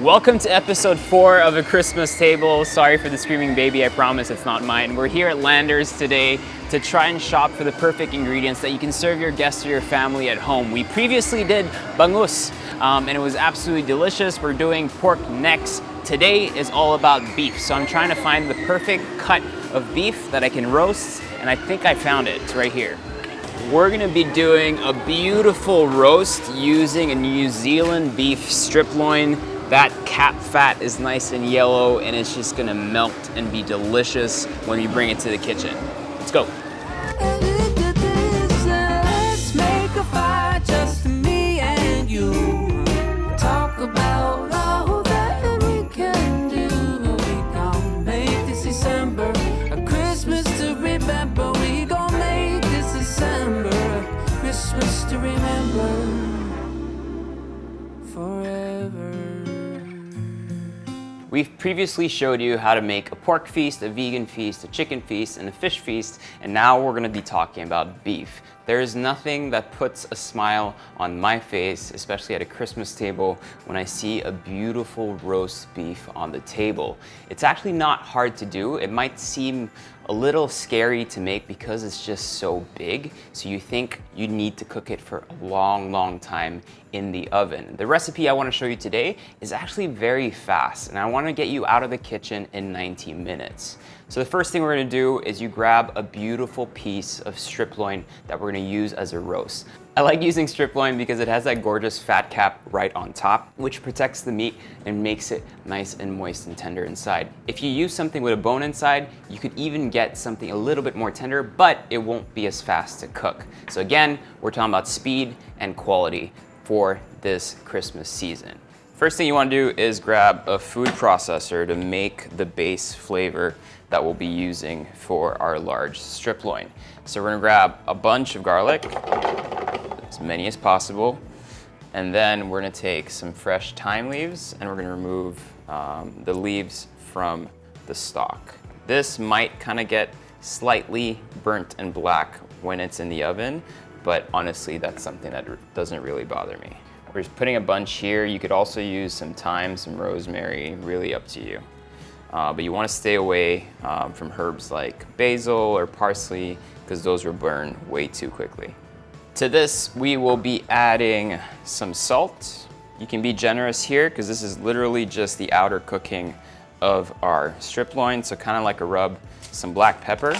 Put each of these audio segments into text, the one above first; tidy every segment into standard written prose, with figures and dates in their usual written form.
Welcome to episode 4 of A Christmas Table. Sorry for the screaming baby, I promise it's not mine. We're here at Landers today to try and shop for the perfect ingredients that you can serve your guests or your family at home. We previously did bangus, and it was absolutely delicious. We're doing pork necks. Today is all about beef, so I'm trying to find the perfect cut of beef that I can roast, and I think I found it. It's right here. We're gonna be doing a beautiful roast using a New Zealand beef striploin. That cap fat is nice and yellow, and it's just gonna melt and be delicious when we bring it to the kitchen. Let's go. Let's make a fire, just me and you. Talk about all that we can do. We gon' make this December a Christmas to remember. We gon' make this December a Christmas to remember forever. We've previously showed you how to make a pork feast, a vegan feast, a chicken feast, and a fish feast, and now we're gonna be talking about beef. There is nothing that puts a smile on my face, especially at a Christmas table, when I see a beautiful roast beef on the table. It's actually not hard to do. It might seem a little scary to make because it's just so big, so you think you need to cook it for a long time in the oven. The recipe I want to show you today is actually very fast, and I want to get you out of the kitchen in 90 minutes. So the first thing we're going to do is you grab a beautiful piece of striploin that we're going to use as a roast. I like using striploin because it has that gorgeous fat cap right on top, which protects the meat and makes it nice and moist and tender inside. If you use something with a bone inside, you could even get something a little bit more tender, but it won't be as fast to cook. So again, we're talking about speed and quality for this Christmas season. First thing you want to do is grab a food processor to make the base flavor that we'll be using for our large striploin. So we're gonna grab a bunch of garlic, as many as possible, and then we're gonna take some fresh thyme leaves and we're gonna remove the leaves from the stalk. This might kind of get slightly burnt and black when it's in the oven, but honestly, that's something that doesn't really bother me. We're just putting a bunch here. You could also use some thyme, some rosemary, really up to you. But you want to stay away from herbs like basil or parsley because those will burn way too quickly. To this, we will be adding some salt. You can be generous here because this is literally just the outer cooking of our striploin, so kind of like a rub. Some black pepper,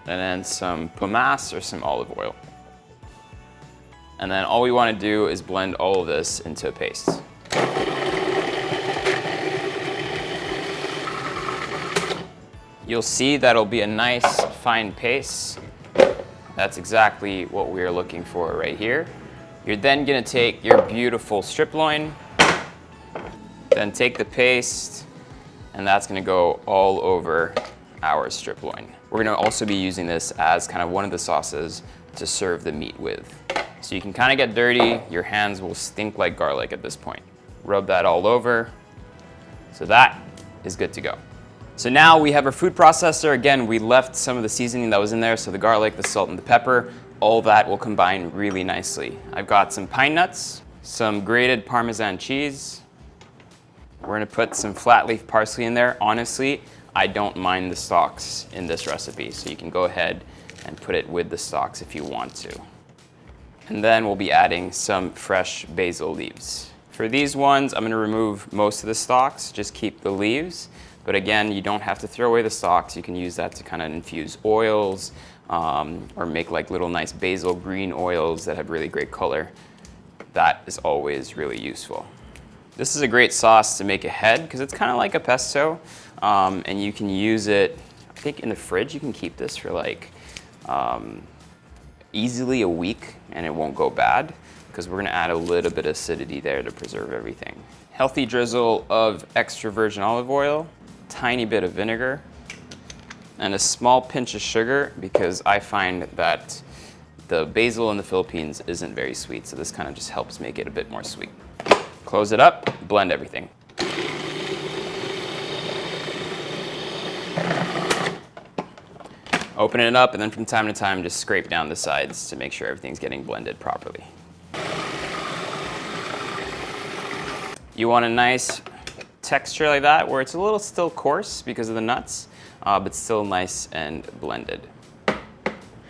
and then some pumice or some olive oil. And then all we want to do is blend all of this into a paste. You'll see that it'll be a nice fine paste. That's exactly what we are looking for right here. You're then gonna take your beautiful striploin, then take the paste, and that's gonna go all over our striploin. We're gonna also be using this as kind of one of the sauces to serve the meat with. So you can kind of get dirty, your hands will stink like garlic at this point. Rub that all over. So that is good to go. So now we have our food processor. Again, we left some of the seasoning that was in there, so the garlic, the salt, and the pepper, all that will combine really nicely. I've got some pine nuts, some grated parmesan cheese. We're gonna put some flat leaf parsley in there. Honestly, I don't mind the stalks in this recipe, so you can go ahead and put it with the stalks if you want to. And then we'll be adding some fresh basil leaves. For these ones, I'm gonna remove most of the stalks, just keep the leaves. But again, you don't have to throw away the stalks. You can use that to kind of infuse oils or make like little nice basil green oils that have really great color. That is always really useful. This is a great sauce to make ahead because it's kind of like a pesto, and you can use it, I think in the fridge. You can keep this for like easily a week and it won't go bad because we're gonna add a little bit of acidity there to preserve everything. Healthy drizzle of extra virgin olive oil, tiny bit of vinegar, and a small pinch of sugar because I find that the basil in the Philippines isn't very sweet, so this kind of just helps make it a bit more sweet. Close it up, blend everything. Open it up, and then from time to time, just scrape down the sides to make sure everything's getting blended properly. You want a nice texture like that where it's a little still coarse because of the nuts, but still nice and blended.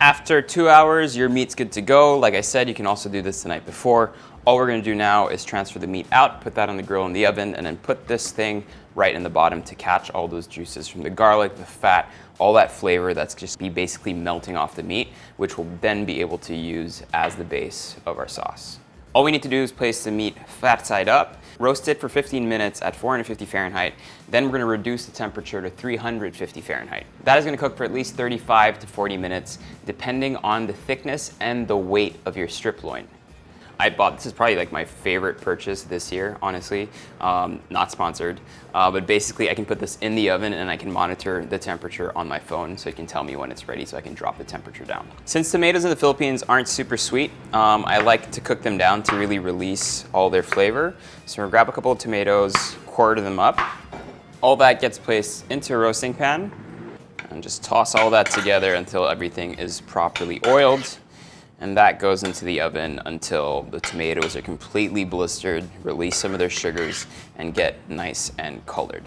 After 2 hours, your meat's good to go. Like I said, you can also do this the night before. All we're gonna do now is transfer the meat out, put that on the grill in the oven, and then put this thing right in the bottom to catch all those juices from the garlic, the fat, all that flavor that's just be basically melting off the meat, which we'll then be able to use as the base of our sauce. All we need to do is place the meat flat side up, roast it for 15 minutes at 450 Fahrenheit. Then we're gonna reduce the temperature to 350 Fahrenheit. That is gonna cook for at least 35 to 40 minutes, depending on the thickness and the weight of your strip loin. This is probably like my favorite purchase this year, honestly. Not sponsored, but basically I can put this in the oven and I can monitor the temperature on my phone so it can tell me when it's ready so I can drop the temperature down. Since tomatoes in the Philippines aren't super sweet, I like to cook them down to really release all their flavor. So we'll grab a couple of tomatoes, quarter them up. All that gets placed into a roasting pan and just toss all that together until everything is properly oiled. And that goes into the oven until the tomatoes are completely blistered, release some of their sugars, and get nice and colored.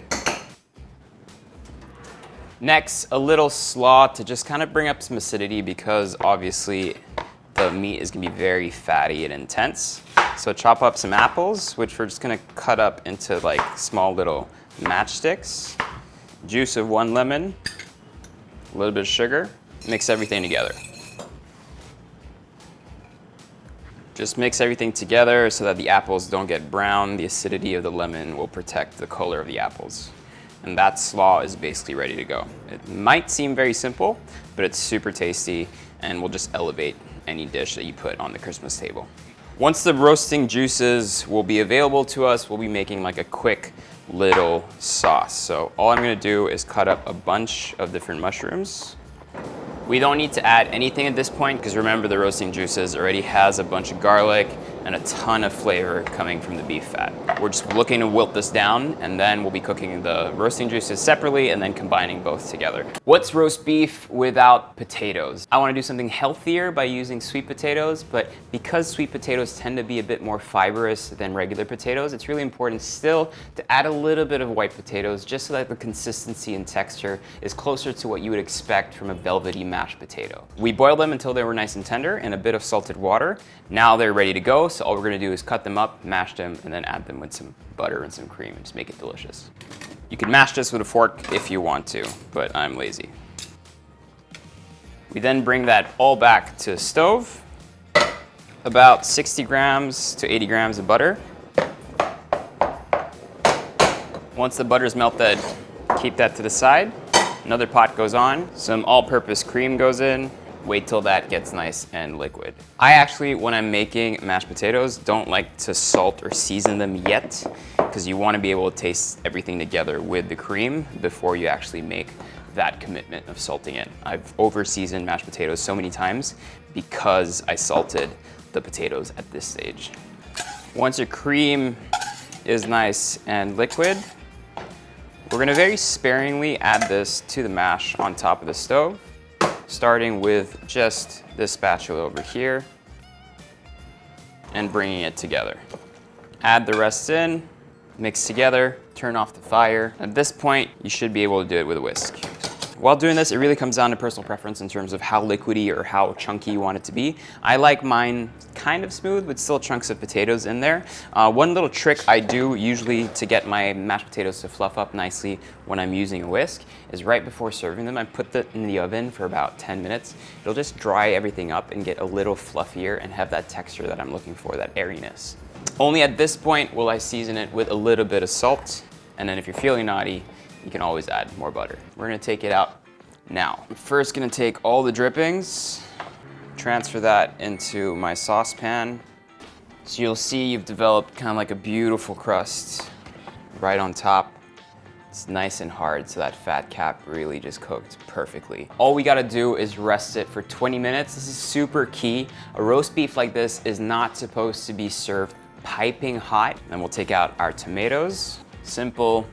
Next, a little slaw to just kind of bring up some acidity because obviously the meat is gonna be very fatty and intense. So chop up some apples, which we're just gonna cut up into like small little matchsticks. Juice of 1 lemon, a little bit of sugar, mix everything together. Just mix everything together so that the apples don't get brown. The acidity of the lemon will protect the color of the apples. And that slaw is basically ready to go. It might seem very simple, but it's super tasty and will just elevate any dish that you put on the Christmas table. Once the roasting juices will be available to us, we'll be making like a quick little sauce. So all I'm gonna do is cut up a bunch of different mushrooms. We don't need to add anything at this point because remember the roasting juices already has a bunch of garlic and a ton of flavor coming from the beef fat. We're just looking to wilt this down and then we'll be cooking the roasting juices separately and then combining both together. What's roast beef without potatoes? I want to do something healthier by using sweet potatoes, but because sweet potatoes tend to be a bit more fibrous than regular potatoes, it's really important still to add a little bit of white potatoes just so that the consistency and texture is closer to what you would expect from a velvety mashed potato. We boiled them until they were nice and tender in a bit of salted water. Now they're ready to go, so all we're gonna do is cut them up, mash them, and then add them with some butter and some cream and just make it delicious. You can mash this with a fork if you want to, but I'm lazy. We then bring that all back to the stove. About 60 grams to 80 grams of butter. Once the butter is melted, keep that to the side. Another pot goes on, some all-purpose cream goes in. Wait till that gets nice and liquid. I actually, when I'm making mashed potatoes, don't like to salt or season them yet because you want to be able to taste everything together with the cream before you actually make that commitment of salting it. I've over-seasoned mashed potatoes so many times because I salted the potatoes at this stage. Once your cream is nice and liquid, we're gonna very sparingly add this to the mash on top of the stove, starting with just this spatula over here and bringing it together. Add the rest in, mix together, turn off the fire. At this point, you should be able to do it with a whisk. While doing this, it really comes down to personal preference in terms of how liquidy or how chunky you want it to be. I like mine kind of smooth with still chunks of potatoes in there. One little trick I do usually to get my mashed potatoes to fluff up nicely when I'm using a whisk is right before serving them, I put them in the oven for about 10 minutes. It'll just dry everything up and get a little fluffier and have that texture that I'm looking for, that airiness. Only at this point will I season it with a little bit of salt, and then if you're feeling naughty, you can always add more butter. We're gonna take it out now. I'm first gonna take all the drippings, transfer that into my saucepan. So you'll see you've developed kind of like a beautiful crust right on top. It's nice and hard, so that fat cap really just cooked perfectly. All we gotta do is rest it for 20 minutes. This is super key. A roast beef like this is not supposed to be served piping hot. Then we'll take out our tomatoes. Simple,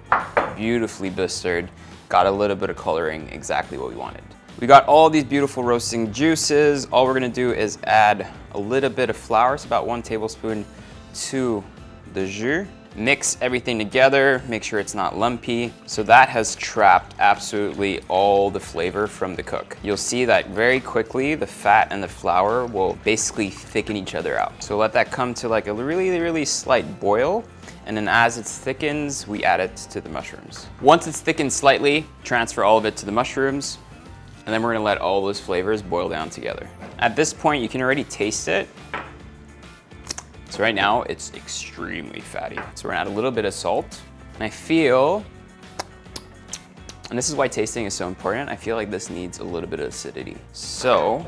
beautifully blistered, got a little bit of coloring, exactly what we wanted. We got all these beautiful roasting juices. All we're gonna do is add a little bit of flour, so about 1 tablespoon to the jus. Mix everything together, make sure it's not lumpy. So that has trapped absolutely all the flavor from the cook. You'll see that very quickly the fat and the flour will basically thicken each other out. So let that come to like a really slight boil, and then as it thickens, we add it to the mushrooms. Once it's thickened slightly, transfer all of it to the mushrooms, and then we're gonna let all those flavors boil down together. At this point, you can already taste it. So right now, it's extremely fatty. So we're gonna add a little bit of salt. And I feel, and this is why tasting is so important, I feel like this needs a little bit of acidity. So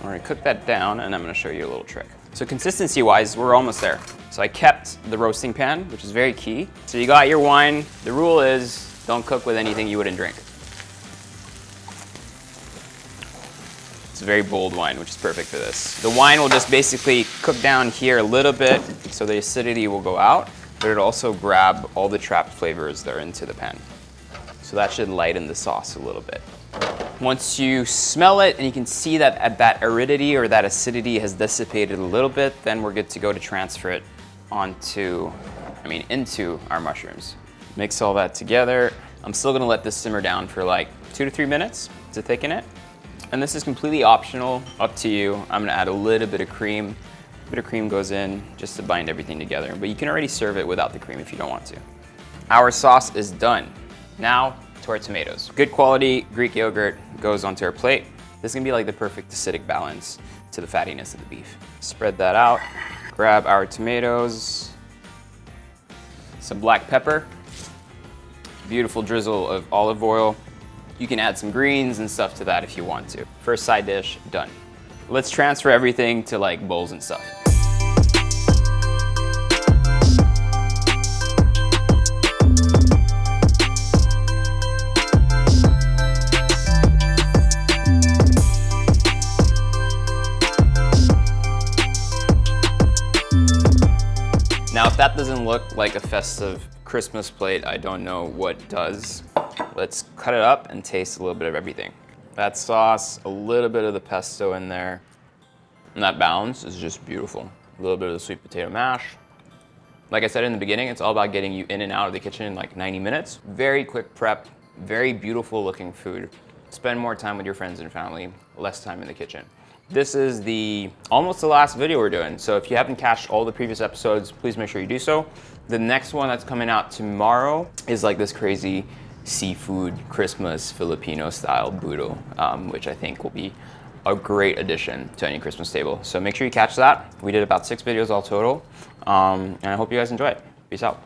we're gonna cook that down, and I'm gonna show you a little trick. So consistency-wise, we're almost there. So I kept the roasting pan, which is very key. So you got your wine. The rule is, don't cook with anything you wouldn't drink. It's a very bold wine, which is perfect for this. The wine will just basically cook down here a little bit, so the acidity will go out, but it'll also grab all the trapped flavors that are into the pan. So that should lighten the sauce a little bit. Once you smell it and you can see that that aridity or that acidity has dissipated a little bit, then we're good to go to transfer it into our mushrooms. Mix all that together. I'm still gonna let this simmer down for like 2 to 3 minutes to thicken it. And this is completely optional, up to you. I'm gonna add a little bit of cream. A bit of cream goes in just to bind everything together, but you can already serve it without the cream if you don't want to. Our sauce is done. Now to our tomatoes. Good quality Greek yogurt goes onto our plate. This is gonna be like the perfect acidic balance to the fattiness of the beef. Spread that out, grab our tomatoes, some black pepper, beautiful drizzle of olive oil. You can add some greens and stuff to that if you want to. First side dish, done. Let's transfer everything to like bowls and stuff. Now, if that doesn't look like a festive Christmas plate, I don't know what does. Let's cut it up and taste a little bit of everything. That sauce, a little bit of the pesto in there, and that balance is just beautiful. A little bit of the sweet potato mash. Like I said in the beginning, it's all about getting you in and out of the kitchen in like 90 minutes. Very quick prep, very beautiful looking food. Spend more time with your friends and family, less time in the kitchen. This is almost the last video we're doing, so if you haven't catched all the previous episodes, please make sure you do so. The next one that's coming out tomorrow is like this crazy seafood Christmas Filipino style burrito, which I think will be a great addition to any Christmas table. So make sure you catch that. We did about 6 videos all total, and I hope you guys enjoy it. Peace out.